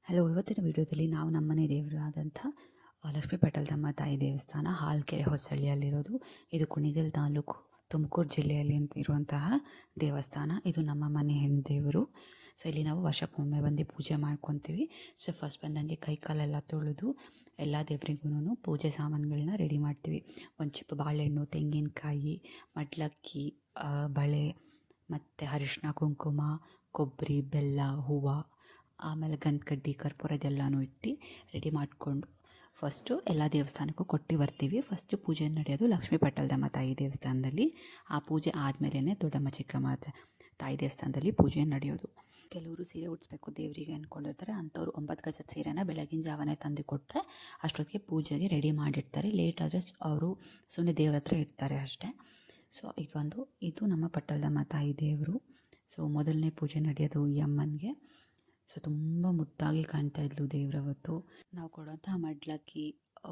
Hello, ಇವತ್ತಿನ ವಿಡಿಯೋದಲ್ಲಿ ನಾವು ನಮ್ಮನೆ ದೇವರಾದಂಥ ಲಕ್ಷ್ಮೀ ಪಟ್ಟಲದಮ್ಮ ತಾಯಿ ದೇವಸ್ಥಾನ ಹಾಲ್ಕೆರೆ ಹೊಸಳ್ಳಿಯಲ್ಲಿರೋದು. ಇದು ಕುಣಿಗಲ್ ತಾಲೂಕು, ತುಮಕೂರು ಜಿಲ್ಲೆಯಲ್ಲಿ ಇರುವಂತಹ ದೇವಸ್ಥಾನ. ಇದು ನಮ್ಮ ಮನೆ ಹೆಣ್ಣು ದೇವರು. ಸೊ ಇಲ್ಲಿ ನಾವು ವರ್ಷಕ್ಕೊಮ್ಮೆ ಬಂದು ಪೂಜೆ ಮಾಡ್ಕೊತೀವಿ. ಸೊ ಫಸ್ಟ್ ಬಂದಂಗೆ ಕೈ ಕಾಲೆಲ್ಲ ತೊಳೆದು ಎಲ್ಲ ದೇವರಿಗೂ ಪೂಜೆ ಸಾಮಾನುಗಳನ್ನ ರೆಡಿ ಮಾಡ್ತೀವಿ. ಒಂದು ಚಿಪ್ಪು ಬಾಳೆಹಣ್ಣು, ತೆಂಗಿನಕಾಯಿ, ಮಡ್ಲಕ್ಕಿ, ಬಳೆ ಮತ್ತು ಅರಿಶಿನ ಕುಂಕುಮ, ಕೊಬ್ಬರಿ, ಬೆಲ್ಲ, ಹೂವು, ಆಮೇಲೆ ಗಂಧಕಡ್ಡಿ, ಕರ್ಪೂರ ಇದೆಲ್ಲನೂ ಇಟ್ಟು ರೆಡಿ ಮಾಡಿಕೊಂಡು ಫಸ್ಟು ಎಲ್ಲ ದೇವಸ್ಥಾನಕ್ಕೂ ಕೊಟ್ಟು ಬರ್ತೀವಿ. ಫಸ್ಟು ಪೂಜೆ ನಡೆಯೋದು ಲಕ್ಷ್ಮೀ ಪಟ್ಟಲದಮ್ಮ ತಾಯಿ ದೇವಸ್ಥಾನದಲ್ಲಿ. ಆ ಪೂಜೆ ಆದಮೇಲೆ ದೊಡ್ಡಮ್ಮ ಚಿಕ್ಕಮ್ಮ ತಾಯಿ ದೇವಸ್ಥಾನದಲ್ಲಿ ಪೂಜೆ ನಡೆಯೋದು. ಕೆಲವರು ಸೀರೆ ಉಡಿಸ್ಬೇಕು ದೇವರಿಗೆ ಅಂದ್ಕೊಂಡಿರ್ತಾರೆ. ಅಂಥವ್ರು 9 ಗಜದ ಸೀರೆನ ಬೆಳಗಿನ ಜಾವನೇ ತಂದು ಕೊಟ್ಟರೆ ಅಷ್ಟೊತ್ತಿಗೆ ಪೂಜೆಗೆ ರೆಡಿ ಮಾಡಿರ್ತಾರೆ. ಲೇಟ್ ಆದರೆ ಅವರು ಸುಮ್ಮನೆ ದೇವ್ರ ಹತ್ರ ಇಡ್ತಾರೆ ಅಷ್ಟೇ. ಸೊ ಇದು ನಮ್ಮ ಪಟ್ಟಲದಮ್ಮ ತಾಯಿ ದೇವರು. ಸೊ ಮೊದಲನೇ ಪೂಜೆ ನಡೆಯೋದು ಈ ಅಮ್ಮನಿಗೆ. ಸೊ ತುಂಬ ಮುದ್ದಾಗಿ ಕಾಣ್ತಾ ಇದ್ಲು ದೇವ್ರವತ್ತು. ನಾವು ಕೊಡೋಂಥ ಮಡ್ಲಕ್ಕಿ,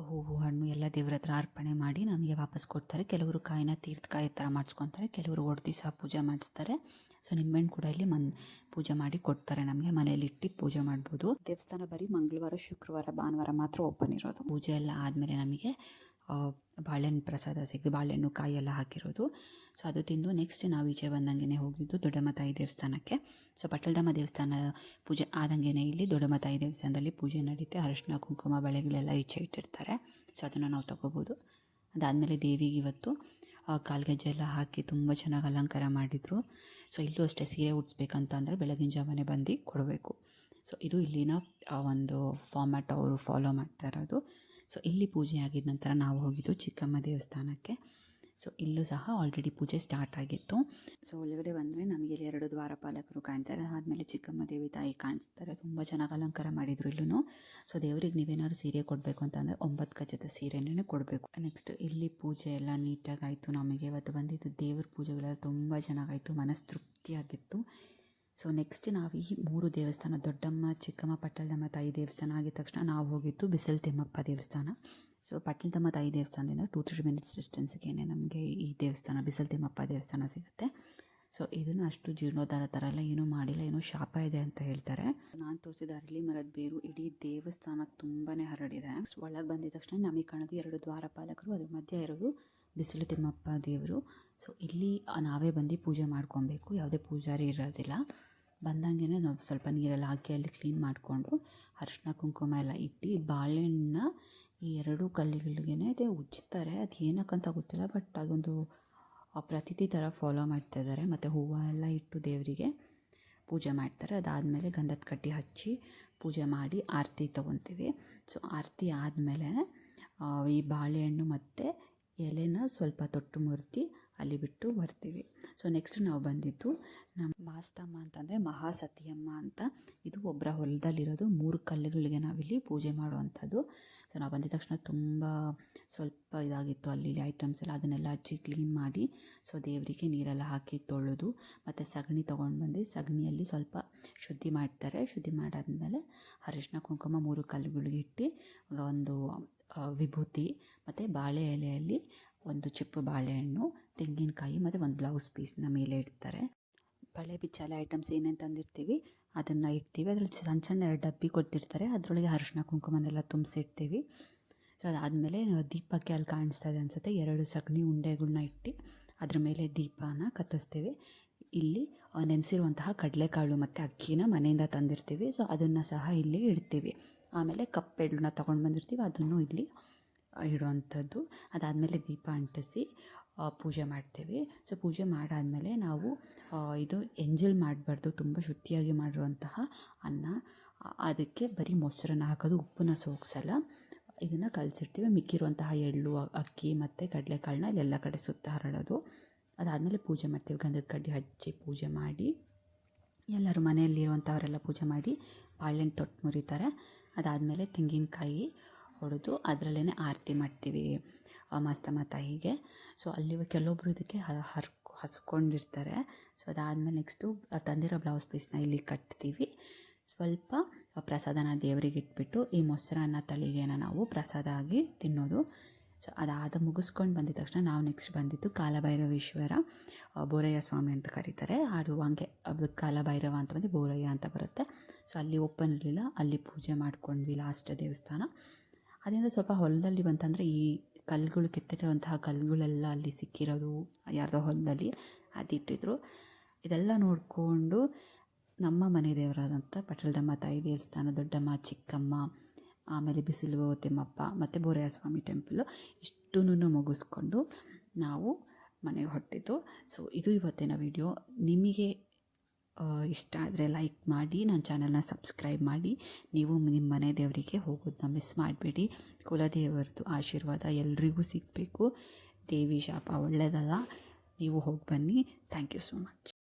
ಹೂವು, ಹಣ್ಣು ಎಲ್ಲ ದೇವ್ರ ಹತ್ರ ಅರ್ಪಣೆ ಮಾಡಿ ನಮಗೆ ವಾಪಸ್ ಕೊಡ್ತಾರೆ. ಕೆಲವರು ಕಾಯಿನ ತೀರ್ಥಕಾಯಿ ಥರ ಮಾಡಿಸ್ಕೊತಾರೆ, ಕೆಲವರು ಸಹ ಪೂಜೆ ಮಾಡಿಸ್ತಾರೆ. ಸೊ ನಿಂಬೆಹಣ್ಣು ಕೂಡ ಇಲ್ಲಿ ಪೂಜೆ ಮಾಡಿ ಕೊಡ್ತಾರೆ ನಮಗೆ. ಮನೆಯಲ್ಲಿ ಇಟ್ಟು ಪೂಜೆ ಮಾಡ್ಬೋದು. ದೇವಸ್ಥಾನ ಬರೀ ಮಂಗಳವಾರ, ಶುಕ್ರವಾರ, ಭಾನುವಾರ ಮಾತ್ರ ಓಪನ್ ಇರೋದು. ಪೂಜೆ ಎಲ್ಲ ಆದಮೇಲೆ ನಮಗೆ ಬಾಳೆಹಣ್ಣು ಪ್ರಸಾದ ಸಿಕ್ಕಿದ್ದು, ಬಾಳೆಹಣ್ಣು ಕಾಯಿ ಎಲ್ಲ ಹಾಕಿರೋದು. ಸೊ ಅದು ತಿಂದು ನೆಕ್ಸ್ಟ್ ನಾವು ಈಚೆ ಬಂದಂಗೆ ಹೋಗಿದ್ದು ದೊಡ್ಡಮ್ಮ ತಾಯಿ ದೇವಸ್ಥಾನಕ್ಕೆ. ಸೊ ಪಟ್ಟಲದಮ್ಮ ದೇವಸ್ಥಾನ ಪೂಜೆ ಆದಂಗೆ ಇಲ್ಲಿ ದೊಡ್ಡಮ್ಮ ತಾಯಿ ದೇವಸ್ಥಾನದಲ್ಲಿ ಪೂಜೆ ನಡೀತೆ. ಅರಿಶಿನ ಕುಂಕುಮ ಬಳೆಗಳೆಲ್ಲ ಈಚೆ ಇಟ್ಟಿರ್ತಾರೆ. ಸೊ ಅದನ್ನು ನಾವು ತೊಗೋಬೋದು. ಅದಾದಮೇಲೆ ದೇವಿಗೆ ಇವತ್ತು ಕಾಲ್ಗೆಜ್ಜೆ ಎಲ್ಲ ಹಾಕಿ ತುಂಬ ಚೆನ್ನಾಗಿ ಅಲಂಕಾರ ಮಾಡಿದರು. ಸೊ ಇಲ್ಲೂ ಅಷ್ಟೇ ಸೀರೆ ಉಡಿಸ್ಬೇಕಂತ ಅಂದರೆ ಬೆಳಗಿನ ಜಾವನೇ ಬಂದು ಕೊಡಬೇಕು. ಸೊ ಇದು ಇಲ್ಲಿನ ಒಂದು ಫಾರ್ಮ್ಯಾಟ್ ಅವರು ಫಾಲೋ ಮಾಡ್ತಾ ಇರೋದು. ಸೊ ಇಲ್ಲಿ ಪೂಜೆ ಆಗಿದ ನಂತರ ನಾವು ಹೋಗಿದ್ದು ಚಿಕ್ಕಮ್ಮ ದೇವಸ್ಥಾನಕ್ಕೆ. ಸೊ ಇಲ್ಲೂ ಸಹ ಆಲ್ರೆಡಿ ಪೂಜೆ ಸ್ಟಾರ್ಟ್ ಆಗಿತ್ತು. ಸೊ ಒಳಗಡೆ ಬಂದರೆ ನಮಗೆ ಇಲ್ಲಿ 2 ದ್ವಾರಪಾಲಕರು ಕಾಣ್ತಾರೆ. ಆದಮೇಲೆ ಚಿಕ್ಕಮ್ಮ ದೇವಿ ತಾಯಿ ಕಾಣಿಸ್ತಾರೆ. ತುಂಬ ಚೆನ್ನಾಗಿ ಅಲಂಕಾರ ಮಾಡಿದರು ಇಲ್ಲೂ. ಸೊ ದೇವ್ರಿಗೆ ನೀವೇನಾದ್ರು ಸೀರೆ ಕೊಡಬೇಕು ಅಂತಂದರೆ 9 ಗಜದ ಸೀರೆನೇ ಕೊಡಬೇಕು. ನೆಕ್ಸ್ಟ್ ಇಲ್ಲಿ ಪೂಜೆ ಎಲ್ಲ ನೀಟಾಗಾಯಿತು. ನಮಗೆ ಇವತ್ತು ಬಂದಿದ್ದು ದೇವ್ರ ಪೂಜೆಗಳೆಲ್ಲ ತುಂಬ ಚೆನ್ನಾಗಾಯಿತು, ಮನಸ್ಸು ತೃಪ್ತಿಯಾಗಿತ್ತು. ಸೊ ನೆಕ್ಸ್ಟ್ ನಾವು ಈ 3 ದೇವಸ್ಥಾನ, ದೊಡ್ಡಮ್ಮ, ಚಿಕ್ಕಮ್ಮ, ಪಟ್ಟಲದಮ್ಮ ತಾಯಿ ದೇವಸ್ಥಾನ ಆಗಿದ ತಕ್ಷಣ ನಾವು ಹೋಗಿದ್ದು ಬಿಸಿಲು ತಿಮ್ಮಪ್ಪ ದೇವಸ್ಥಾನ. ಸೊ ಪಟ್ಟಲದಮ್ಮ ತಾಯಿ ದೇವಸ್ಥಾನದಿಂದ 2-3 ಮಿನಿಟ್ಸ್ ಡಿಸ್ಟೆನ್ಸ್ಗೆ ನಮಗೆ ಈ ದೇವಸ್ಥಾನ ಬಿಸಿಲು ತಿಮ್ಮಪ್ಪ ದೇವಸ್ಥಾನ ಸಿಗುತ್ತೆ. ಸೊ ಇದನ್ನು ಅಷ್ಟು ಜೀರ್ಣೋದ್ಧಾರ ಥರ ಎಲ್ಲ ಏನೂ ಮಾಡಿಲ್ಲ, ಏನೋ ಶಾಪ ಇದೆ ಅಂತ ಹೇಳ್ತಾರೆ. ನಾನು ತೋರಿಸಿದ ಅರಳಿ ಮರದ ಬೇರು ಇಡೀ ದೇವಸ್ಥಾನ ತುಂಬಾ ಹರಡಿದೆ. ಒಳಗೆ ಬಂದಿದ ತಕ್ಷಣ ನಮಗೆ ಕಾಣೋದು 2 ದ್ವಾರಪಾಲಕರು, ಅದ್ರ ಮಧ್ಯೆ ಇರೋದು ಬಿಸಿಲು ತಿಮ್ಮಪ್ಪ ದೇವರು. ಸೊ ಇಲ್ಲಿ ನಾವೇ ಬಂದು ಪೂಜೆ ಮಾಡ್ಕೊಬೇಕು, ಯಾವುದೇ ಪೂಜಾರಿ ಇರೋದಿಲ್ಲ. ಬಂದಂಗೆ ನಾವು ಸ್ವಲ್ಪ ನೀರೆಲ್ಲ ಹಾಕಿ ಅಲ್ಲಿ ಕ್ಲೀನ್ ಮಾಡಿಕೊಂಡು ಅರಿಶಿನ ಕುಂಕುಮ ಎಲ್ಲ ಇಟ್ಟು ಬಾಳೆಹಣ್ಣನ್ನ ಈ 2 ಕಲ್ಲಿಗಳಿಗೆ ಉಜ್ತಾರೆ. ಅದು ಏನಕ್ಕಂತ ಗೊತ್ತಿಲ್ಲ, ಬಟ್ ಅದೊಂದು ಪ್ರತೀತಿ ಥರ ಫಾಲೋ ಮಾಡ್ತಾಯಿದ್ದಾರೆ. ಮತ್ತು ಹೂವು ಎಲ್ಲ ಇಟ್ಟು ದೇವರಿಗೆ ಪೂಜೆ ಮಾಡ್ತಾರೆ. ಅದಾದಮೇಲೆ ಗಂಧದ ಕಡ್ಡಿ ಹಚ್ಚಿ ಪೂಜೆ ಮಾಡಿ ಆರತಿ ತೊಗೊತೀವಿ. ಸೊ ಆರತಿ ಆದಮೇಲೆ ಈ ಬಾಳೆಹಣ್ಣು ಮತ್ತು ಎಲೆನ ಸ್ವಲ್ಪ ತೊಟ್ಟು ಮುರ್ತಿ ಅಲ್ಲಿ ಬಿಟ್ಟು ಬರ್ತೀವಿ. ಸೊ ನೆಕ್ಸ್ಟ್ ನಾವು ಬಂದಿದ್ದು ನಮ್ಮ ಮಾಸ್ತಮ್ಮ ಅಂತಂದರೆ ಮಹಾಸತಿಯಮ್ಮ ಅಂತ. ಇದು ಒಬ್ಬರ ಹೊಲದಲ್ಲಿರೋದು 3 ಕಲ್ಲುಗಳಿಗೆ ನಾವಿಲ್ಲಿ ಪೂಜೆ ಮಾಡುವಂಥದ್ದು. ಸೊ ನಾವು ಬಂದಿದ ತಕ್ಷಣ ತುಂಬ ಸ್ವಲ್ಪ ಇದಾಗಿತ್ತು ಅಲ್ಲಿ ಐಟಮ್ಸ್ ಎಲ್ಲ, ಅದನ್ನೆಲ್ಲ ಹಚ್ಚಿ ಕ್ಲೀನ್ ಮಾಡಿ ಸೊ ದೇವರಿಗೆ ನೀರೆಲ್ಲ ಹಾಕಿ ತೊಳೆದು ಮತ್ತು ಸಗಣಿ ತೊಗೊಂಡು ಬಂದು ಸಗಣಿಯಲ್ಲಿ ಸ್ವಲ್ಪ ಶುದ್ಧಿ ಮಾಡ್ತಾರೆ. ಶುದ್ಧಿ ಮಾಡಾದ್ಮೇಲೆ ಅರಿಶಿನ ಕುಂಕುಮ 3 ಕಲ್ಲುಗಳಿಗೆ ಇಟ್ಟು ಒಂದು ವಿಭೂತಿ ಮತ್ತು ಬಾಳೆ ಎಲೆಯಲ್ಲಿ ಒಂದು ಚಿಪ್ಪು ಬಾಳೆಹಣ್ಣು, ತೆಂಗಿನಕಾಯಿ ಮತ್ತು ಒಂದು ಬ್ಲೌಸ್ ಪೀಸ್ನ ಮೇಲೆ ಇಡ್ತಾರೆ. ಬಳೆ ಬಿಚ್ಚಾಲೆ ಐಟಮ್ಸ್ ಏನೇನು ತಂದಿರ್ತೀವಿ ಅದನ್ನು ಇಡ್ತೀವಿ. ಅದರಲ್ಲಿ ಸಣ್ಣ ಸಣ್ಣ 2 ಡಬ್ಬಿ ಕೊಟ್ಟಿರ್ತಾರೆ, ಅದರೊಳಗೆ ಅರಿಶಿನ ಕುಂಕುಮನೆಲ್ಲ ತುಂಬಿಸಿಡ್ತೀವಿ. ಸೊ ಅದಾದಮೇಲೆ ದೀಪಕ್ಕೆ ಅಲ್ಲಿ ಕಾಣಿಸ್ತಾ ಇದೆ ಅನಿಸುತ್ತೆ, 2 ಸಗಣಿ ಉಂಡೆಗಳನ್ನ ಇಟ್ಟು ಅದ್ರ ಮೇಲೆ ದೀಪನ ಕತ್ತಿಸ್ತೀವಿ. ಇಲ್ಲಿ ನೆನೆಸಿರುವಂತಹ ಕಡಲೆಕಾಳು ಮತ್ತು ಅಕ್ಕಿನ ಮನೆಯಿಂದ ತಂದಿರ್ತೀವಿ. ಸೊ ಅದನ್ನು ಸಹ ಇಲ್ಲಿ ಇಡ್ತೀವಿ. ಆಮೇಲೆ ಕಪ್ಪೆಳ್ಳನ್ನ ತೊಗೊಂಡು ಬಂದಿರ್ತೀವಿ, ಅದನ್ನು ಇಲ್ಲಿ ಇಡುವಂಥದ್ದು. ಅದಾದಮೇಲೆ ದೀಪ ಅಂಟಿಸಿ ಪೂಜೆ ಮಾಡ್ತೀವಿ. ಸೊ ಪೂಜೆ ಮಾಡಾದಮೇಲೆ ನಾವು ಇದು ಎಂಜಲ್ ಮಾಡಬಾರ್ದು, ತುಂಬ ಶುದ್ಧಿಯಾಗಿ ಮಾಡಿರುವಂತಹ ಅನ್ನ, ಅದಕ್ಕೆ ಬರೀ ಮೊಸರನ್ನ ಹಾಕೋದು, ಉಪ್ಪನ್ನ ಸೋಗಿಸಲ್ಲ. ಇದನ್ನು ಕಲಸಿರ್ತೀವಿ. ಮಿಕ್ಕಿರುವಂತಹ ಎಳ್ಳು, ಅಕ್ಕಿ ಮತ್ತು ಕಡಲೆಕಾಳನ್ನ ಇಲ್ಲೆಲ್ಲ ಕಡೆ ಸುತ್ತ ಹರಡೋದು. ಅದಾದಮೇಲೆ ಪೂಜೆ ಮಾಡ್ತೀವಿ. ಗಂಧದ ಕಡ್ಡಿ ಹಚ್ಚಿ ಪೂಜೆ ಮಾಡಿ ಎಲ್ಲರೂ ಮನೆಯಲ್ಲಿರುವಂಥವರೆಲ್ಲ ಪೂಜೆ ಮಾಡಿ ಬಾಳೆಹಣ್ಣು ತೊಟ್ಟು ಮುರಿತಾರೆ. ಅದಾದಮೇಲೆ ತೆಂಗಿನಕಾಯಿ ಹೊಡೆದು ಅದರಲ್ಲೇ ಆರತಿ ಮಾಡ್ತೀವಿ ಮಾಸ್ತಮ್ಮ ತಾಯಿಗೆ. ಸೊ ಅಲ್ಲಿ ಕೆಲವೊಬ್ಬರು ಇದಕ್ಕೆ ಹಸ್ಕೊಂಡಿರ್ತಾರೆ. ಸೊ ಅದಾದಮೇಲೆ ನೆಕ್ಸ್ಟು ತಂದಿರೋ ಬ್ಲೌಸ್ ಪೀಸ್ನ ಇಲ್ಲಿ ಕಟ್ತೀವಿ. ಸ್ವಲ್ಪ ಪ್ರಸಾದನ ದೇವರಿಗೆ ಇಟ್ಬಿಟ್ಟು ಈ ಮೊಸರನ್ನ ತಳಿಗೆನ ನಾವು ಪ್ರಸಾದ ಆಗಿ ತಿನ್ನೋದು. ಸೊ ಅದಾದ ಮುಗಿಸ್ಕೊಂಡು ಬಂದಿದ ತಕ್ಷಣ ನಾವು ನೆಕ್ಸ್ಟ್ ಬಂದಿದ್ದು ಕಾಲಭೈರವೇಶ್ವರ ಬೋರಯ್ಯ ಸ್ವಾಮಿ ಅಂತ ಕರೀತಾರೆ. ಅದು ಹಂಗೆ ಅದು ಕಾಲಭೈರವ ಅಂತ ಬಂದು ಬೋರಯ್ಯ ಅಂತ ಬರುತ್ತೆ. ಸೊ ಅಲ್ಲಿ ಓಪನ್ ಇರಲಿಲ್ಲ, ಅಲ್ಲಿ ಪೂಜೆ ಮಾಡ್ಕೊಂಡ್ವಿ ಲಾಸ್ಟ್ ದೇವಸ್ಥಾನ. ಅದರಿಂದ ಸ್ವಲ್ಪ ಹೊಲದಲ್ಲಿ ಬಂತಂದರೆ ಈ ಕಲ್ಲುಗಳು ಕೆತ್ತಿರುವಂತಹ ಕಲ್ಲುಗಳೆಲ್ಲ ಅಲ್ಲಿ ಸಿಕ್ಕಿರೋದು ಯಾರ್ದೋ ಹೊಲದಲ್ಲಿ ಅದಿಟ್ಟಿದ್ರು. ಇದೆಲ್ಲ ನೋಡಿಕೊಂಡು ನಮ್ಮ ಮನೆ ದೇವರಾದಂಥ ಪಟ್ಟಲದಮ್ಮ ತಾಯಿ ದೇವಸ್ಥಾನ, ದೊಡ್ಡಮ್ಮ, ಚಿಕ್ಕಮ್ಮ, ಆಮೇಲೆ ಬಿಸಿಲು ತಿಮ್ಮಪ್ಪ ಮತ್ತು ಬೋರಯ್ಯ ಸ್ವಾಮಿ ಟೆಂಪಲ್ಲು ಇಷ್ಟನ್ನು ಮುಗಿಸ್ಕೊಂಡು ನಾವು ಮನೆಗೆ ಹೊರಟಿದ್ದು. ಸೊ ಇದು ಇವತ್ತಿನ ವಿಡಿಯೋ. ನಿಮಗೆ ಇಷ್ಟ ಆದರೆ ಲೈಕ್ ಮಾಡಿ, ನನ್ನ ಚಾನಲ್ನ ಸಬ್ಸ್ಕ್ರೈಬ್ ಮಾಡಿ. ನೀವು ನಿಮ್ಮ ಮನೆ ದೇವರಿಗೆ ಹೋಗೋದನ್ನ ಮಿಸ್ ಮಾಡಬೇಡಿ. ಕುಲದೇವರದ್ದು ಆಶೀರ್ವಾದ ಎಲ್ರಿಗೂ ಸಿಗಬೇಕು. ದೇವಿ ಶಾಪ ಒಳ್ಳೆಯದಲ್ಲ. ನೀವು ಹೋಗಿ ಬನ್ನಿ. Thank you so much.